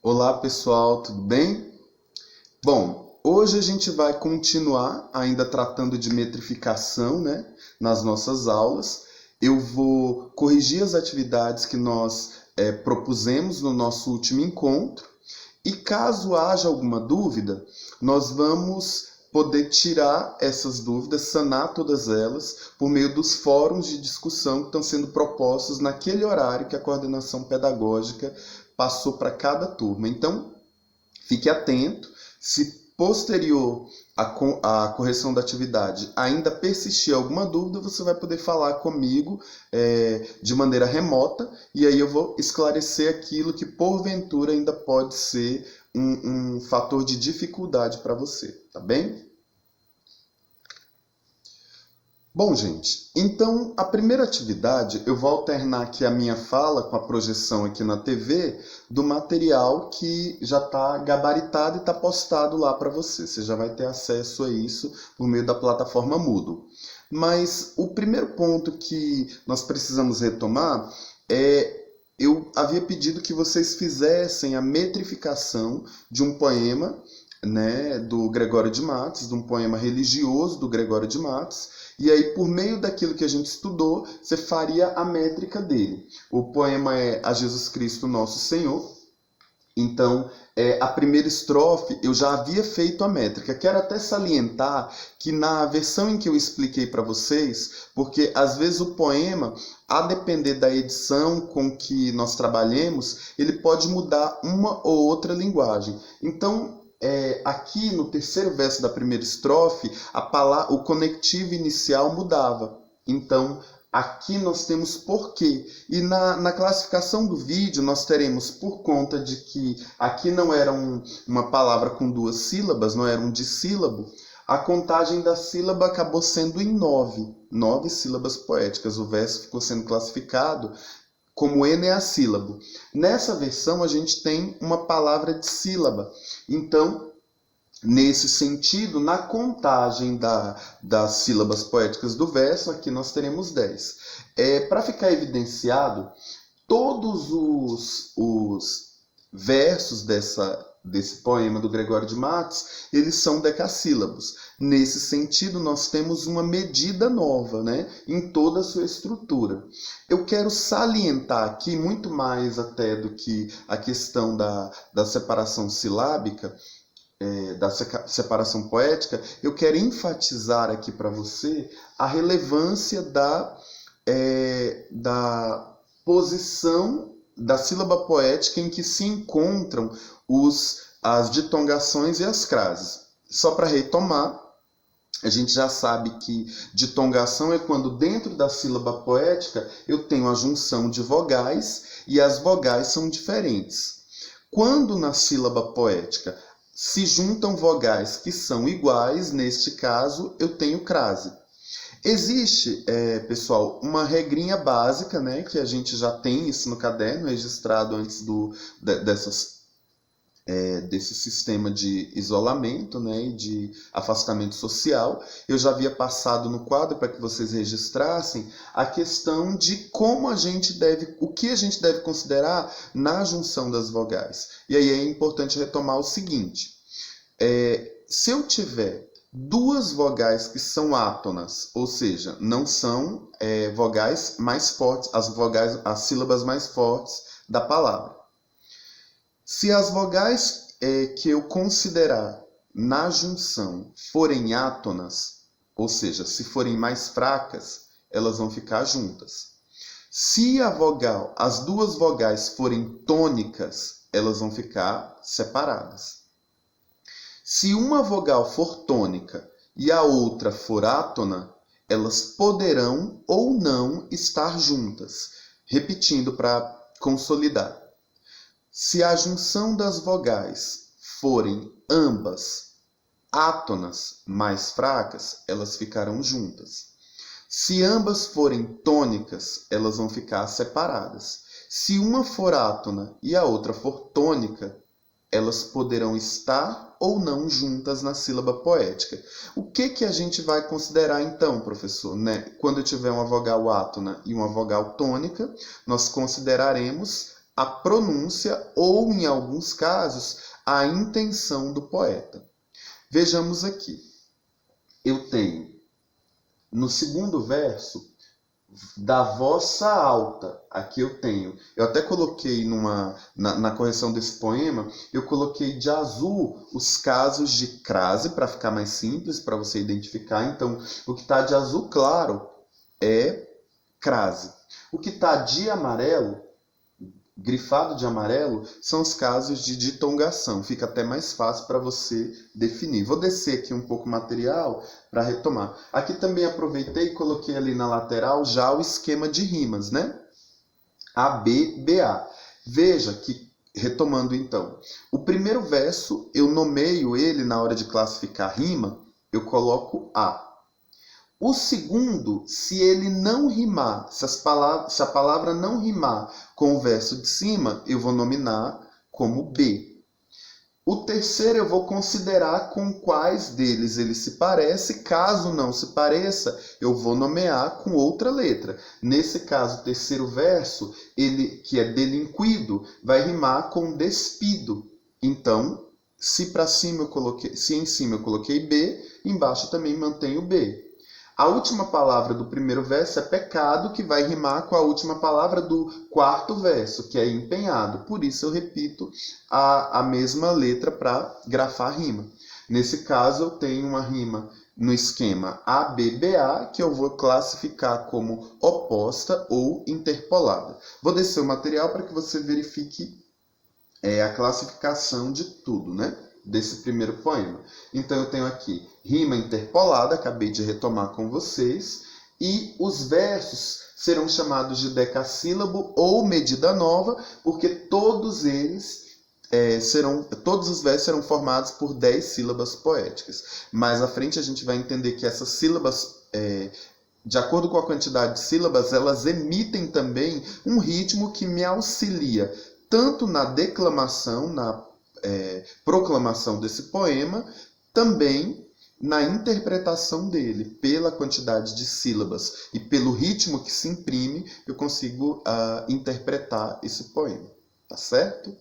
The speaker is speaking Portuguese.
Olá pessoal, tudo bem? Bom, hoje a gente vai continuar ainda tratando de metrificação, né, nas nossas aulas. Eu vou corrigir as atividades que nós propusemos no nosso último encontro e caso haja alguma dúvida, nós vamos poder tirar essas dúvidas, sanar todas elas por meio dos fóruns de discussão que estão sendo propostos naquele horário que a coordenação pedagógica passou para cada turma. Então, fique atento, se posterior à correção da atividade ainda persistir alguma dúvida, você vai poder falar comigo de maneira remota e aí eu vou esclarecer aquilo que porventura ainda pode ser um fator de dificuldade para você, tá bem? Bom, gente, então a primeira atividade eu vou alternar aqui a minha fala com a projeção aqui na TV do material que já está gabaritado e está postado lá para você. Você já vai ter acesso a isso por meio da plataforma Moodle. Mas o primeiro ponto que nós precisamos retomar eu havia pedido que vocês fizessem a metrificação de um poema, né, do Gregório de Matos, de um poema religioso do Gregório de Matos. E aí, por meio daquilo que a gente estudou, você faria a métrica dele. O poema é A Jesus Cristo Nosso Senhor. Então, a primeira estrofe eu já havia feito a métrica. Quero até salientar que na versão em que eu expliquei para vocês, porque às vezes o poema, a depender da edição com que nós trabalhemos, ele pode mudar uma ou outra linguagem. Então, aqui no terceiro verso da primeira estrofe, o conectivo inicial mudava. Então, aqui nós temos porquê. E na classificação do vídeo, nós teremos, por conta de que aqui não era uma palavra com duas sílabas, não era um dissílabo, a contagem da sílaba acabou sendo em 9 sílabas poéticas. O verso ficou sendo classificado como eneassílabo. Nessa versão, a gente tem uma palavra de sílaba. Então, nesse sentido, na contagem das sílabas poéticas do verso, aqui nós teremos 10. Para ficar evidenciado, todos os versos desse poema do Gregório de Matos, eles são decassílabos. Nesse sentido, nós temos uma medida nova, né, em toda a sua estrutura. Eu quero salientar aqui, muito mais até do que a questão da separação silábica, da separação poética, eu quero enfatizar aqui para você a relevância da posição da sílaba poética em que se encontram as ditongações e as crases. Só para retomar, a gente já sabe que ditongação é quando dentro da sílaba poética eu tenho a junção de vogais e as vogais são diferentes. Quando na sílaba poética se juntam vogais que são iguais, neste caso eu tenho crase. Existe, pessoal, uma regrinha básica, né, que a gente já tem isso no caderno, registrado antes desse sistema de isolamento, né, e de afastamento social. Eu já havia passado no quadro para que vocês registrassem a questão de o que a gente deve considerar na junção das vogais. E aí é importante retomar o seguinte: se eu tiver duas vogais que são átonas, ou seja, não são vogais mais fortes, as sílabas mais fortes da palavra. Se as vogais que eu considerar na junção forem átonas, ou seja, se forem mais fracas, elas vão ficar juntas. Se as duas vogais forem tônicas, elas vão ficar separadas. Se uma vogal for tônica e a outra for átona, elas poderão ou não estar juntas. Repetindo para consolidar. Se a junção das vogais forem ambas átonas mais fracas, elas ficarão juntas. Se ambas forem tônicas, elas vão ficar separadas. Se uma for átona e a outra for tônica, elas poderão estar ou não juntas na sílaba poética. O que a gente vai considerar então, professor? Né? Quando eu tiver uma vogal átona e uma vogal tônica, nós consideraremos a pronúncia ou, em alguns casos, a intenção do poeta. Vejamos aqui. Eu tenho, no segundo verso, da vossa alta. Aqui eu até coloquei na correção desse poema, eu coloquei de azul os casos de crase, para ficar mais simples, para você identificar. Então, o que está de azul claro é crase. O que está de amarelo, grifado de amarelo, são os casos de ditongação. Fica até mais fácil para você definir. Vou descer aqui um pouco o material para retomar. Aqui também aproveitei e coloquei ali na lateral já o esquema de rimas, né? A, B, B, A. Veja que, retomando então, o primeiro verso, eu nomeio ele na hora de classificar rima, eu coloco A. O segundo, se ele não rimar, se a palavra não rimar com o verso de cima, eu vou nominar como B. O terceiro eu vou considerar com quais deles ele se parece. Caso não se pareça, eu vou nomear com outra letra. Nesse caso, o terceiro verso, ele que é delinquido, vai rimar com despido. Então, se em cima eu coloquei B, embaixo também mantenho B. A última palavra do primeiro verso é pecado, que vai rimar com a última palavra do quarto verso, que é empenhado. Por isso eu repito a mesma letra para grafar a rima. Nesse caso, eu tenho uma rima no esquema ABBA, que eu vou classificar como oposta ou interpolada. Vou descer o material para que você verifique a classificação de tudo, né? Desse primeiro poema. Então eu tenho aqui rima interpolada, acabei de retomar com vocês, e os versos serão chamados de decassílabo ou medida nova, porque todos os versos serão formados por 10 sílabas poéticas. Mais à frente a gente vai entender que essas sílabas, de acordo com a quantidade de sílabas, elas emitem também um ritmo que me auxilia tanto na declamação, na proclamação desse poema, também na interpretação dele. Pela quantidade de sílabas e pelo ritmo que se imprime, eu consigo interpretar esse poema. Tá certo?